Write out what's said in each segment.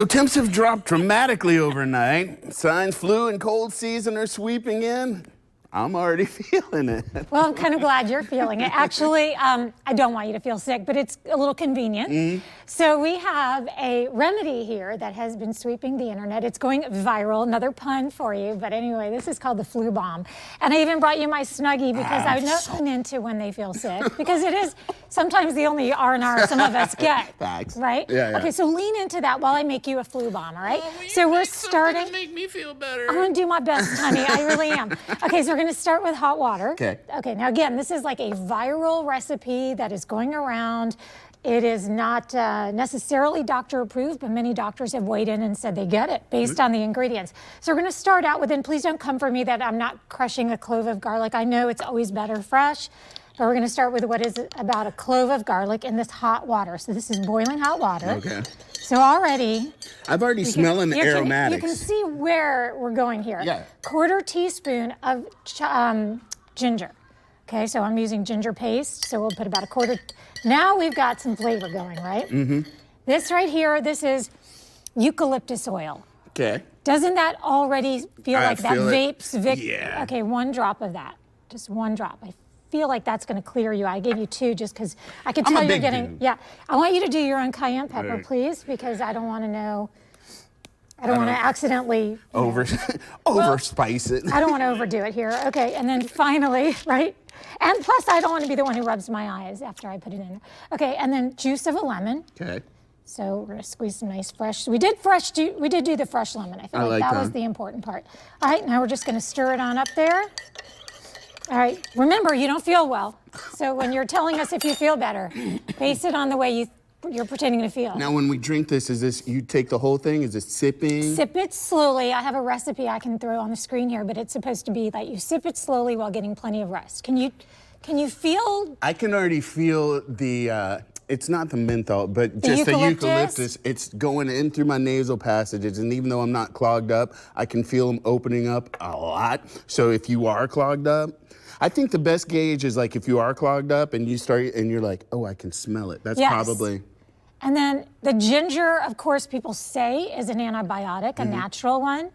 So temps have dropped dramatically overnight. Signs flu and cold season are sweeping in. I'm already feeling it. Well, I'm kind of glad you're feeling it. Actually, I don't want you to feel sick, but it's a little convenient. So we have a remedy here that has been sweeping the internet. It's going viral, another pun for you. But anyway, this is called the flu bomb. And I even brought you my Snuggie because I know into when they feel sick. Because it is sometimes the only R&R some of us get. Facts. Right? Yeah. Okay, so lean into that while I make you a flu bomb, all right? So we're starting. To make me feel better. I'm gonna do my best, honey. I really am. Okay, so we're gonna start with hot water. Okay. Okay, now again, this is like a viral recipe that is going around. It is not necessarily doctor approved, but many doctors have weighed in and said they get it based on the ingredients. So we're gonna start out with, and please don't come for me that I'm not crushing a clove of garlic. I know it's always better fresh, but we're gonna start with what is about a clove of garlic in this hot water. So this is boiling hot water. Okay. So already, I've already smelling the aromatics. You can see where we're going here. Yeah. 1/4 teaspoon of ginger. Okay, so I'm using ginger paste, so we'll put about 1/4. Now we've got some flavor going, right? This right here, this is eucalyptus oil. Okay. Doesn't that already feel like that feel it. vapes? Yeah. Okay, 1 drop of that, just 1 drop. I feel like that's going to clear you. I gave you 2 just because I can I'm tell a you're big getting. dude. Yeah, I want you to do your own cayenne pepper, Right. please, because I don't want to know. I don't want to accidentally Overspice it. I don't want to overdo it here. Okay, and then finally, right? And plus, I don't want to be the one who rubs my eyes after I put it in. Okay, and then juice of a lemon. Okay. So we're gonna squeeze some nice fresh. We did do the fresh lemon. I feel like that was the important part. All right, now we're just gonna stir it on up there. All right, remember, you don't feel well. So when you're telling us if you feel better, base it on the way you're pretending to feel. Now, when we drink this, is this, you take the whole thing? Is it sipping? Sip it slowly. I have a recipe I can throw on the screen here, but it's supposed to be that you sip it slowly while getting plenty of rest. Can you feel? I can already feel the, it's not the menthol, but just the eucalyptus. It's going in through my nasal passages, and even though I'm not clogged up, I can feel them opening up a lot. So if you are clogged up, I think the best gauge is like if you are clogged up and you start and you're like, oh, I can smell it. That's probably. And then the ginger, of course, people say is an antibiotic, a natural one.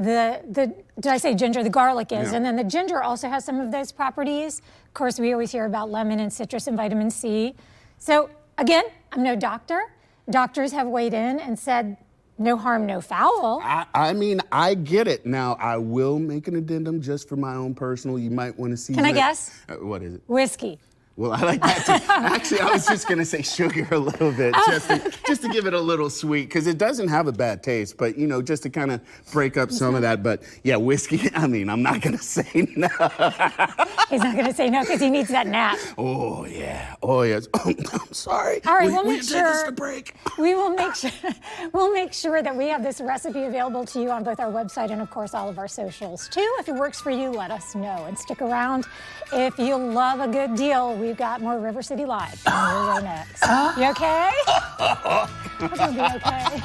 Did I say ginger? The garlic is. Yeah. And then the ginger also has some of those properties. Of course, we always hear about lemon and citrus and vitamin C. So again, I'm no doctor. Doctors have weighed in and said, no harm, no foul. I mean, I get it. Now, I will make an addendum just for my own personal. You might want to see. Can I guess? What is it? Whiskey. Well, I like that too. Actually, I was just gonna say sugar a little bit, just to give it a little sweet, because it doesn't have a bad taste, but you know, just to kind of break up some of that. But yeah, whiskey, I mean, I'm not gonna say no. He's not gonna say no because he needs that nap. Oh yeah, oh yes. I'm sorry. All right, we'll make take this sure. to break. We will make sure. We'll make sure that we have this recipe available to you on both our website and, of course, all of our socials too. If it works for you, let us know and stick around. If you love a good deal, we've got more River City Live coming your way next. You okay? I'm gonna be okay.